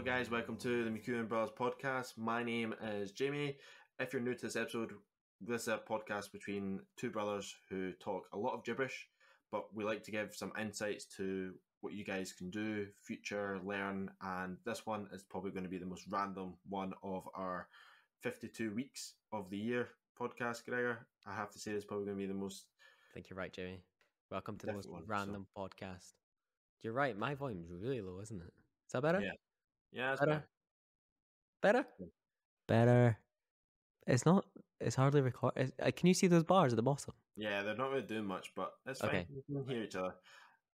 guys, welcome to the McEwen Brothers podcast. My name is Jamie. If you're new to this episode, this is a podcast between two brothers who talk a lot of gibberish, but we like to give some insights to what you guys can do, future, learn, and this one is probably going to be the most random one of our 52 weeks of the year podcast, Gregor. I have to say it's probably going to be the most... I think you're right, Jamie. Welcome to the most one, random podcast. You're right, my volume's really low, isn't it? Is that better? Yeah, it's better. better. Better. It's not. It's hardly record. Can you see those bars at the bottom? Yeah, they're not really doing much, but it's fine. Okay. We can hear each other.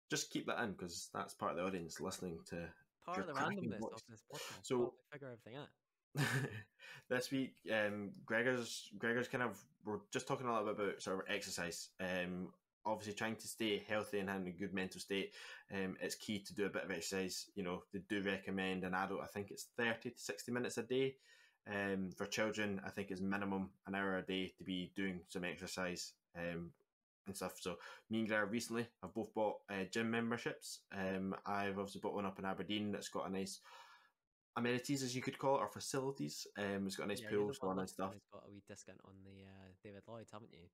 Just keep that in because that's part of the audience listening to Part of the randomness of this podcast. So we figure everything out. This week, Gregor's kind of, we're just talking a little bit about sort of exercise. Obviously trying to stay healthy and having a good mental state. It's key to do a bit of exercise. You know, they do recommend an adult, I think it's 30 to 60 minutes a day. For children, I think it's minimum an hour a day to be doing some exercise and stuff. So me and Gregor recently have both bought gym memberships. I've obviously bought one up in Aberdeen that's got a nice amenities, as you could call it, or facilities. It's got a nice pool, so and stuff. It's got a wee discount on the David Lloyd's, haven't you?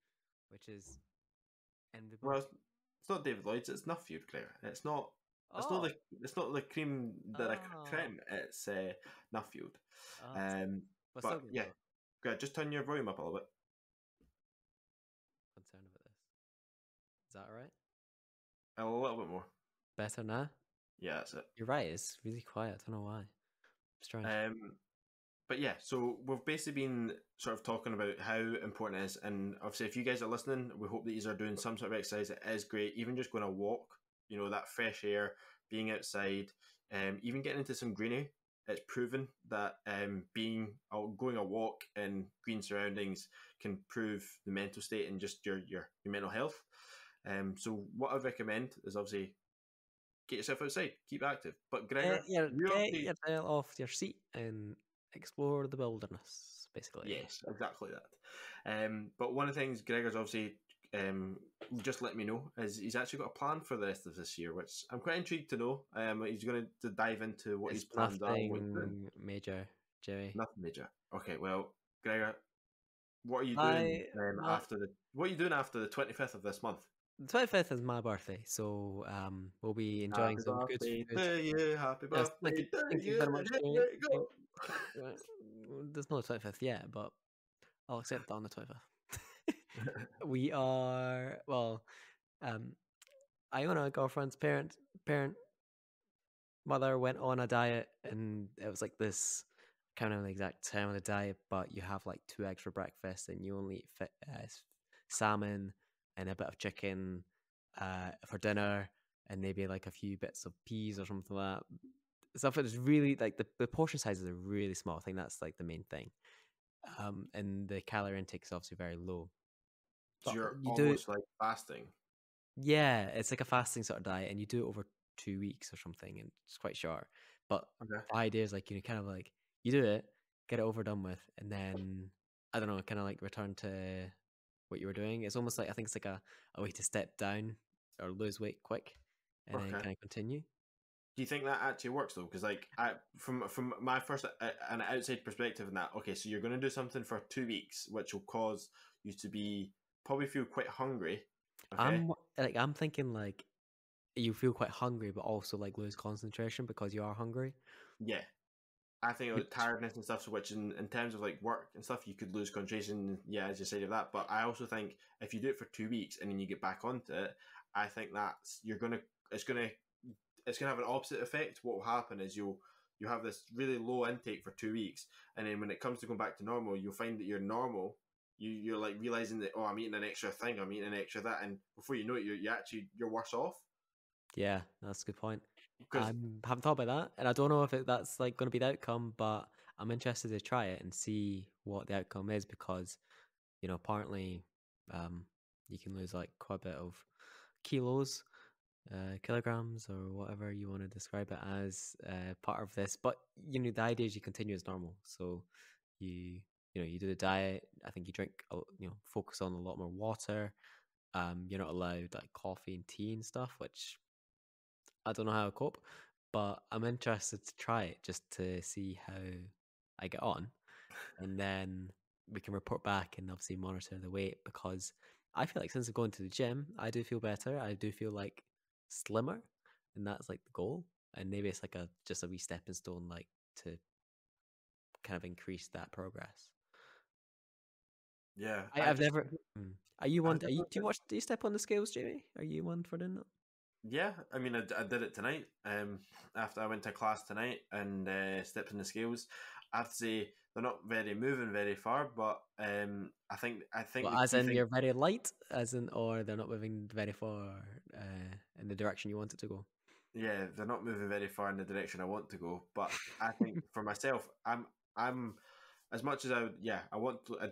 Which is enviable. Well, it's not David Lloyd's. It's Nuffield, Claire. It's not. It's not the cream that I creme. It's Nuffield. But yeah, good. Just turn your volume up a little bit. Concerned about this. Is that all right? A little bit more. Better now? Yeah, that's it. You're right. It's really quiet. I don't know why. Strange. But yeah, so we've basically been sort of talking about how important it is, and obviously if you guys are listening, we hope that you are doing some sort of exercise. It is great, even just going a walk, you know, that fresh air, being outside, even getting into some greenery. It's proven that going a walk in green surroundings can improve the mental state and just your mental health. So what I recommend is obviously get yourself outside, keep active. But Gregor, get your tail off your seat and explore the wilderness, basically. Yes, exactly that. But one of the things Gregor's obviously just let me know is he's actually got a plan for the rest of this year, which I'm quite intrigued to know. He's going to dive into what his plans are. Nothing major, Jerry. Nothing major. Okay, well, Gregor, what are you doing What are you doing after the 25th of this month? The 25th is my birthday, so we'll be enjoying some good food. Happy birthday! Thank you very much. There's no 25th yet, but I'll accept that on the 25th. We are Iona, girlfriend's parent mother went on a diet, and it was like this. I can't remember the exact time of the diet, but you have like 2 eggs for breakfast, and you only eat salmon and a bit of chicken for dinner, and maybe like a few bits of peas or something like that. Stuff that is really like the portion sizes are really small. I think that's like the main thing. And the calorie intake is obviously very low. So you're almost like fasting. Yeah, it's like a fasting sort of diet, and you do it over 2 weeks or something, and it's quite short. But the idea is like, you know, kind of like you do it, get it over done with, and then I don't know, kind of like return to what you were doing. It's almost like, I think it's like a way to step down or lose weight quick, and then kind of continue. Do you think that actually works though? Because like from my first an outside perspective in that, okay, so you're going to do something for 2 weeks, which will cause you to probably feel quite hungry. Okay? I'm thinking like you feel quite hungry, but also like lose concentration because you are hungry. Yeah, I think like tiredness and stuff. So which in terms of like work and stuff, you could lose concentration. Yeah, as you said of that. But I also think if you do it for 2 weeks and then you get back onto it, I think it's gonna have an opposite effect. What will happen is you have this really low intake for 2 weeks, and then when it comes to going back to normal, you'll find that you're normal. You're like realizing that, oh, I'm eating an extra thing, I'm eating an extra that, and before you know it, you're worse off. Yeah, that's a good point. I haven't thought about that, and I don't know if that's like going to be the outcome, but I'm interested to try it and see what the outcome is, because, you know, apparently you can lose like quite a bit of kilos, kilograms, or whatever you want to describe it as, part of this. But you know, the idea is you continue as normal, so you do the diet. I think you drink, focus on a lot more water. You're not allowed like coffee and tea and stuff, which I don't know how to cope. but I'm interested to try it just to see how I get on, and then we can report back and obviously monitor the weight because I feel like since I've gone to the gym, I do feel better. I do feel like slimmer, and that's like the goal. And maybe it's like a just a wee stepping stone, like to kind of increase that progress. Yeah, I've never. Mm. Are you I one? Are just you? want Do you watch? Do you step on the scales, Jamie? Are you one for doing that? yeah, I mean, I did it tonight. After I went to class tonight and stepped in the scales, I have to say they're not very moving very far, but I think Well, the as key in thing, you're very light, as in, or they're not moving very far in the direction you want it to go. yeah, they're not moving very far in the direction I want to go. But I think for myself, I'm as much as I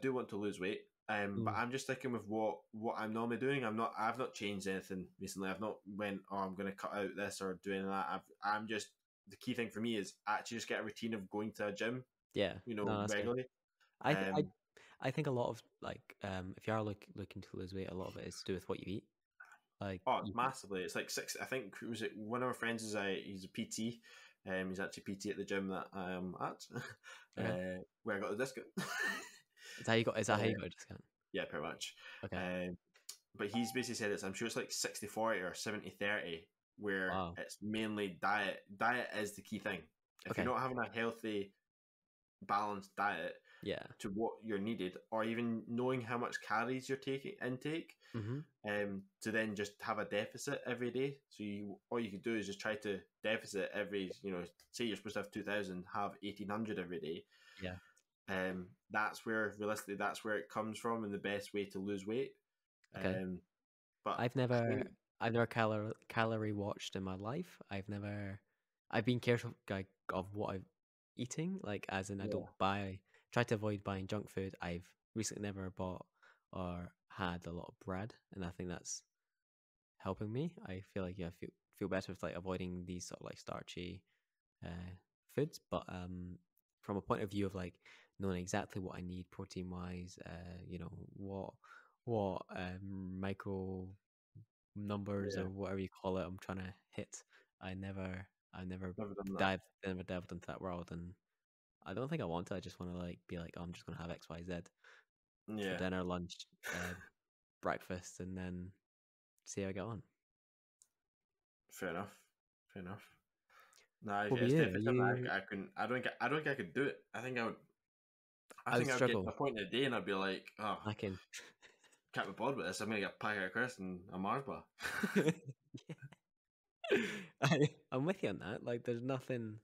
do want to lose weight. But Mm, I'm just sticking with what I'm normally doing. I've not changed anything recently. I've not went, oh, I'm going to cut out this or doing that. I'm just the key thing for me is actually just get a routine of going to a gym, yeah, no, that's good. regularly. I th- I Um, I think a lot of like if you are looking to lose weight, a lot of it is to do with what you eat. Like oh, massively. It's like six. I think was it one of our friends is he's a PT. He's actually PT at the gym that I am at, okay, where I got the discount. is that how you got a discount? Yeah, pretty much. Okay, Um, but he's basically said I'm sure it's like 60-40 or 70-30, where wow, it's mainly diet. Diet is the key thing. If you're okay, not having a healthy, balanced diet yeah, to what you're needed, or even knowing how much calories you're taking intake, mm-hmm. to then just have a deficit every day. So you all you could do is just try to deficit every, say you're supposed to have 2,000, have 1,800 every day. Yeah, That's where realistically that's where it comes from, and the best way to lose weight. okay. Um, but I've I never think I've never calorie watched in my life. I've been careful like of what I'm eating, like as in I don't yeah, try to avoid buying junk food. I've recently never bought or had a lot of bread, and I think that's helping me. I feel like yeah, I feel better with like avoiding these sort of like starchy uh foods. But from a point of view of like knowing exactly what I need protein wise, what micro numbers yeah, or whatever you call it I'm trying to hit. I never never done that. never delved into that world, and I don't think I want to. I just want to like be like, oh, I'm just gonna have XYZ for Yeah, dinner, lunch, breakfast, and then see how I get on. fair enough. Fair enough. No, What about it's you? definitely something You I couldn't. I don't think I could do it. I I would think I would get to struggle. a point in the day and I'd be like, oh, I can. can't be bothered with this. I'm gonna get a packet of crisps and a Mars bar. Yeah. I'm with you on that. Like, there's nothing.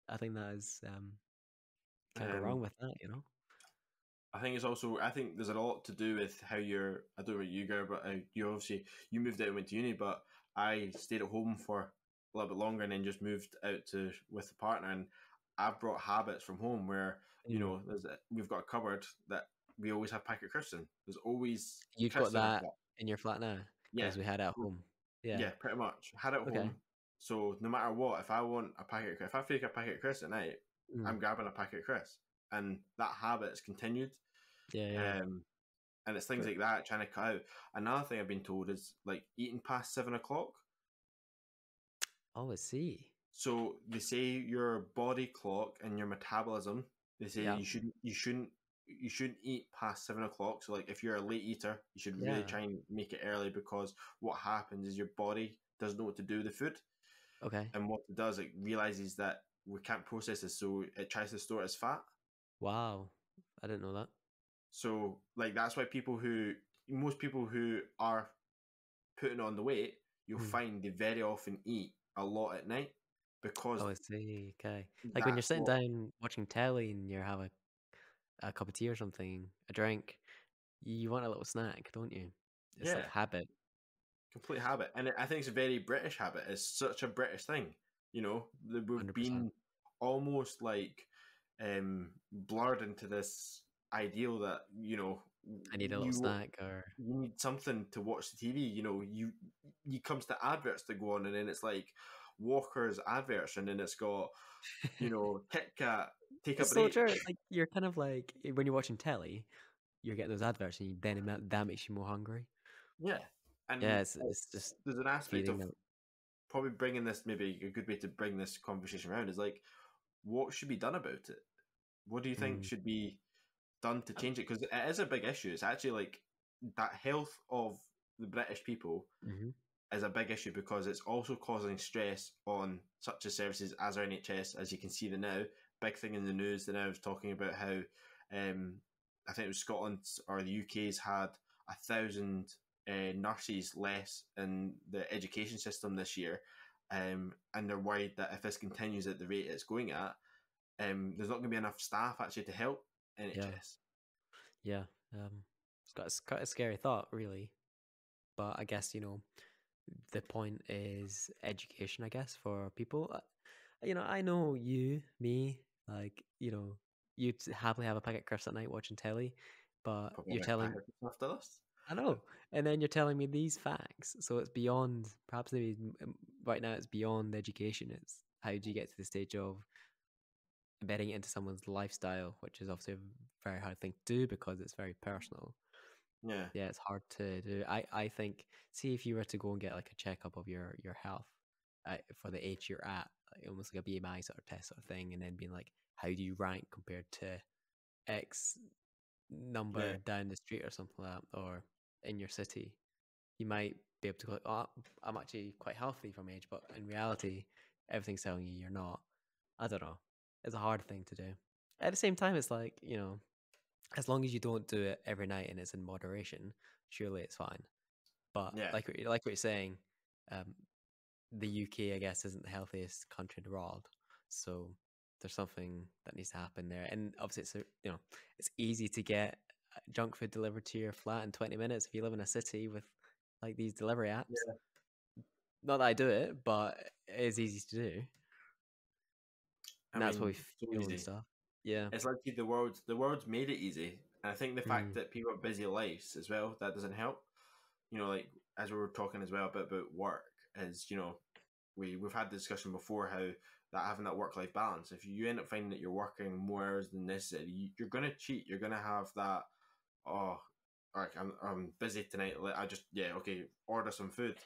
I think that is can't go um, wrong with that. You know. I think it's also. I think there's a lot to do with how you're. I don't know about you, Gar, but you obviously you moved out and went to uni, but I stayed at home for a little bit longer and then just moved out to with the partner, and I've brought habits from home where Mm. we've got a cupboard that we always have packet of crisps in. There's always You've got crisps in our that flat. in your flat now Yeah, because we had it at home. Yeah. yeah, pretty much. Had it at Okay. home. So no matter what, if I want a packet, if I fake a packet of crisps at night, Mm. I'm grabbing a packet of crisps, and that habit has continued. Yeah. Yeah. Um, and it's things But like that trying to cut out. Another thing I've been told is like eating past 7 o'clock. oh, I see. So they say your body clock and your metabolism. They say Yeah. you shouldn't eat past 7 o'clock. So like if you're a late eater, you should really Yeah. try and make it early because what happens is your body doesn't know what to do with the food, Okay. and what it does, it realizes that we can't process this, so it tries to store it as fat. Wow. I didn't know that. So like that's why most people who are putting on the weight, you'll Mm. find they very often eat a lot at night because Oh, I see. Okay. Like when you're that's sitting what down watching telly and you have a cup of tea or something, a drink, you want a little snack, don't you? It's yeah, like habit. complete habit. And I think it's a very British habit. It's such a British thing, that we've 100%. been almost like blurred into this ideal that I need a little you snack or you need something to watch the TV. You comes to adverts to go on, and then it's like Walker's adverts, and then it's got Kit Kat, take a it's so break. true. Like you're kind of like when you're watching telly, you're getting those adverts and that makes you more hungry. Yeah, Yeah, and it's just there's an aspect feeding of them. probably bringing this, maybe a good way to bring this conversation around is like, what should be done about it? What do you think Mm. should be done to change it? Because it is a big issue. It's actually like that health of the British people Mm-hmm. is a big issue because it's also causing stress on such as services as our NHS, as you can see the now. Big thing in the news that I was talking about how I think it was Scotland or the UK's had 1,000 nurses less in the education system this year, and they're worried that if this continues at the rate it's going at, there's not going to be enough staff actually to help Yeah, NHS. yeah. It's quite a scary thought, really. But I guess the point is education. I guess for people, I know you, me, like you'd happily have a pint of Chris at night watching telly, but Probably you're next back telling after this. I know, and then you're telling me these facts. So it's beyond perhaps maybe right now it's beyond education. It's how do you get to the stage of embedding it into someone's lifestyle, which is obviously a very hard thing to do because it's very personal. Yeah, Yeah, it's hard to do. I think, see if you were to go and get like a checkup of your health for the age you're at, like, almost like a BMI sort of test sort of thing, and then being like, how do you rank compared to X yeah, number down the street or something like that, or in your city, you might be able to go like, oh, I'm actually quite healthy for my age, but in reality, everything's telling you you're not. I don't know. It's a hard thing to do. At the same time, it's like, as long as you don't do it every night and it's in moderation, surely it's fine. But yeah. like what you're saying, um, the UK, I guess, isn't the healthiest country in the world, so there's something that needs to happen there. And obviously, it's easy to get junk food delivered to your flat in 20 minutes if you live in a city with like these delivery apps. Yeah. Not that I do it, but it is easy to do, I and that's what mean, we so feel and easy. stuff. Yeah. It's like the world's made it easy, and I think the fact Mm. that people have busy lives as well, that doesn't help. Like as we were talking as well about work, is we've had the discussion before how that having that work life balance. If you end up finding that you're working more hours than necessary, you're gonna cheat. You're gonna have that. Oh, like I'm busy tonight. I just okay, order some food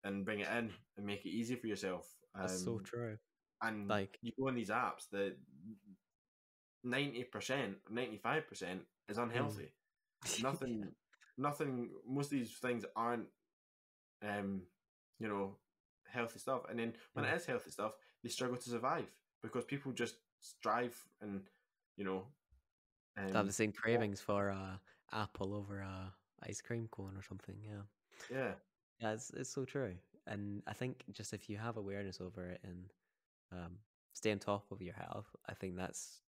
and bring it in and make it easy for yourself. That's so true. And Like, you go on these apps that 90%, 95% is mm. unhealthy. Nothing, nothing. Most of these things aren't, um, you know, healthy stuff. And then when Mm. it is healthy stuff, they struggle to survive because people just strive and, you know, To have um, the same what- cravings for apple over ice cream cone or something. Yeah. yeah, Yeah, it's so true. And I think just if you have awareness over it and um, stay on top of your health, I think that's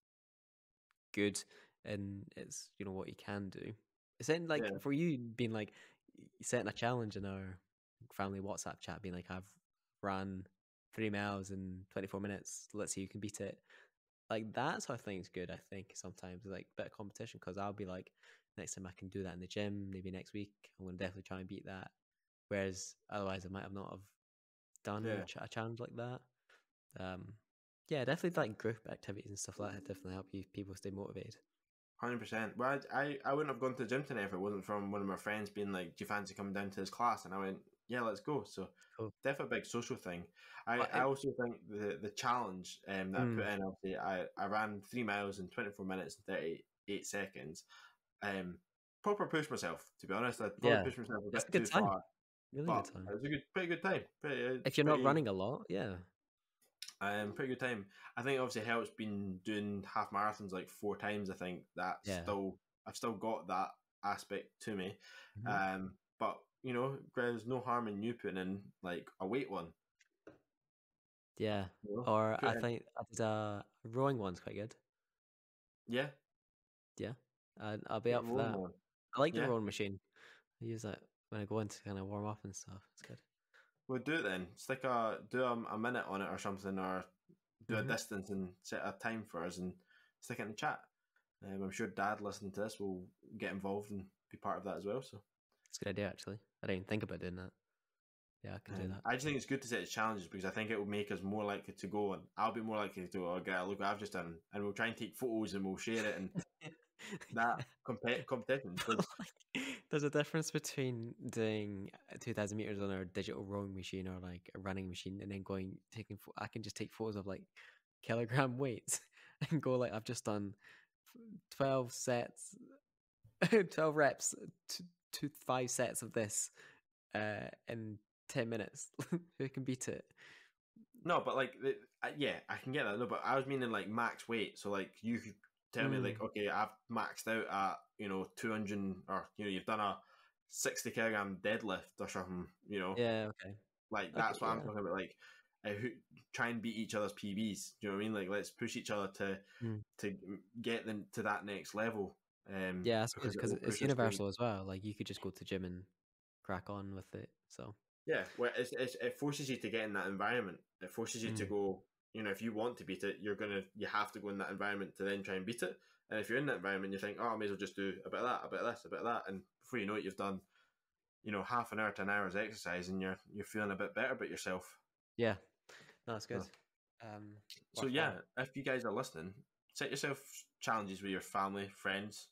good. And it's, what you can do. It's in like yeah, for you being like setting a challenge in our family WhatsApp chat, being like, I've ran 3 miles in 24 minutes. Let's see who can beat it. Like that sort of thing's good. I think sometimes like a bit of competition because I'll be like, next time I can do that in the gym. Maybe next week I'm gonna definitely try and beat that. Whereas otherwise I might have not have done yeah. a challenge like that. Um, yeah, definitely like group activities and stuff like that definitely help you people stay motivated. 100%. Well, I wouldn't have gone to the gym tonight if it wasn't from one of my friends being like, "Do you fancy coming down to this class?" And I went, "Yeah, let's go." So Cool. definitely a big social thing. I, But I also think the challenge that I put mm, in, obviously, I ran 3 miles in 24 minutes and 38 seconds. Um, Proper push myself, to be honest. I probably yeah, pushed myself a it's a bit good too time. far, Really good but time. it was a pretty good time. If you're not running a lot, yeah, Pretty good time. I think obviously helps been doing half marathons like 4 times. I think that yeah, I've still got that aspect to me. hmm But there's no harm in you putting in like a weight one. yeah. Or Put I in, think I did a rowing one's quite good. yeah, Yeah, I'll be get a up for rolling that. one. I like the Yeah, rowing machine. I use that when I go in to kind of warm up and stuff. It's good. we'll do it then. Stick a minute on it or something, or do a Hmm. distance and set a time for us and stick it in the chat. I'm sure Dad listening to this will get involved and be part of that as well. So. It's a good idea, actually. I didn't even think about doing that. Yeah, I can do that. I just think it's good to set challenges because I think it will make us more likely to go, and I'll be more likely to go. Oh, get look what I've just done, and we'll try and take photos and we'll share it, and that competition because There's a difference between doing 2,000 meters on a digital rowing machine or like a running machine, and then I can just take photos of like kilogram weights and go like I've just done 12 sets, 12 reps, to 5 sets of this in 10 minutes. Who can beat it? no, but like yeah, I can get that. No, but I was meaning like max weight. So like you could tell me like, okay, I've maxed out at 200, or you've done a 60 kilogram deadlift or something. Yeah, okay. Like Okay, that's what I'm yeah. talking about. Like try and beat each other's PBs. Do you know what I mean? Like let's push each other to get them to that next level. Yeah, I suppose Because it because will it's push us to. universal as well. Like you could just go to gym and crack on with it. So, Yeah, well, it forces you to get in that environment. It forces you to go. If you want to beat it, you have to go in that environment to then try and beat it. And if you're in that environment, you think, oh, I may as well just do a bit of that, a bit of this, a bit of that, and before you know it, you've done, half an hour to an hour's exercise, and you're feeling a bit better about yourself. yeah, no, that's good. So, so yeah, Worthwhile. if you guys are listening, set yourself challenges with your family, friends,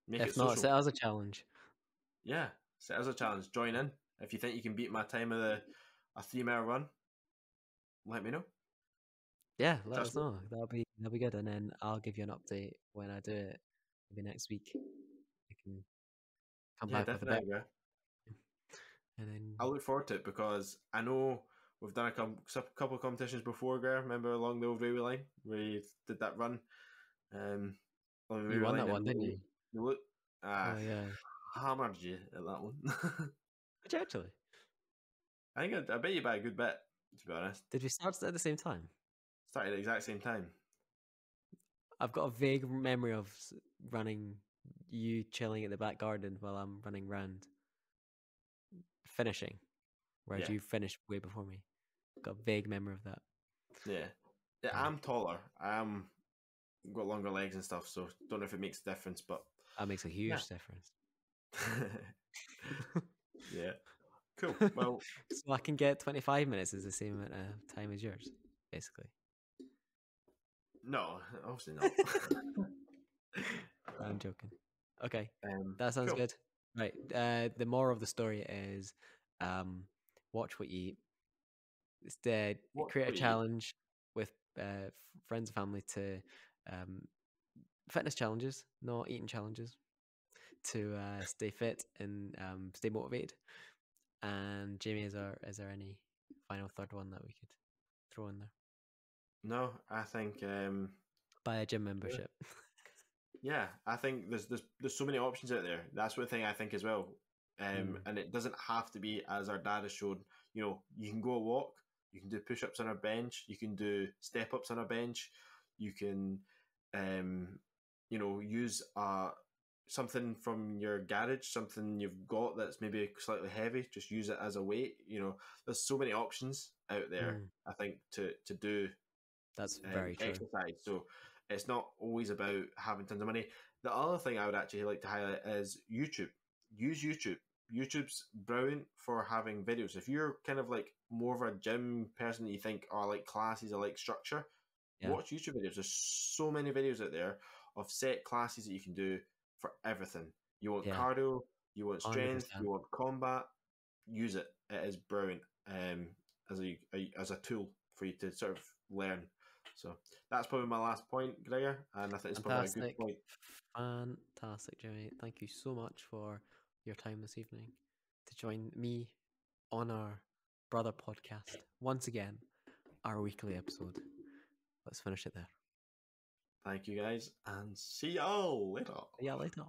make it If not, social. set as a challenge. Yeah, set as a challenge. Join in if you think you can beat my time of a 3 mile run. Let me know. Yeah, let Just us know. That'll be good, and then I'll give you an update when I do it. Maybe next week. I can come yeah, back with a better, definitely. Yeah. and then I look forward to it because I know we've done a couple of competitions before, Greg. Remember along the old railway line where you did that run on the you railway won line that and one, didn't you? you look Oh yeah. hammered you at that one. Did you actually? I think I bet you by a good bit, to be honest. Did we start at the same time? Started at the exact same time. I've got a vague memory of running, you chilling at the back garden while I'm running round, finishing, whereas Yeah, you finished way before me. Got a vague memory of that. yeah. Yeah, Yeah. I'm taller. I'm got longer legs and stuff, so don't know if it makes a difference, but That makes a yeah. huge difference. Yeah. Cool. Well, So I can get 25 minutes is the same amount of time as yours, basically. no, obviously not. I'm joking. Okay, that sounds Cool. good. Right. The moral of the story is, watch what you eat. What Create a do you eat? challenge with friends and family to um, fitness challenges, not eating challenges, to stay fit and stay motivated. And Jamie, is there any final third one that we could throw in there? No, I think Buy a gym yeah, membership. yeah, I think there's so many options out there. That's one thing I think as well. And it doesn't have to be as our dad has shown. You can go a walk, you can do push-ups on our bench, you can do step-ups on a bench, you can, use something from your garage, something you've got that's maybe slightly heavy. Just use it as a weight. There's so many options out there. Mm, I think to do that's very true. exercise. So it's not always about having tons of money. The other thing I would actually like to highlight is YouTube. Use YouTube. YouTube's brilliant for having videos. If you're kind of like more of a gym person that you think, oh, I like classes, I like structure, Yeah, watch YouTube videos. There's so many videos out there of set classes that you can do for everything. You want yeah, cardio, you want strength, you 100%. want combat. Use it. It is brilliant as a tool for you to sort of learn. So that's probably my last point, Gregor, and I think it's probably a good Fantastic. point. Fantastic, Jimmy. Thank you so much for your time this evening to join me on our brother podcast. Once again, our weekly episode. Let's finish it there. Thank you guys, and see y'all later. See ya later.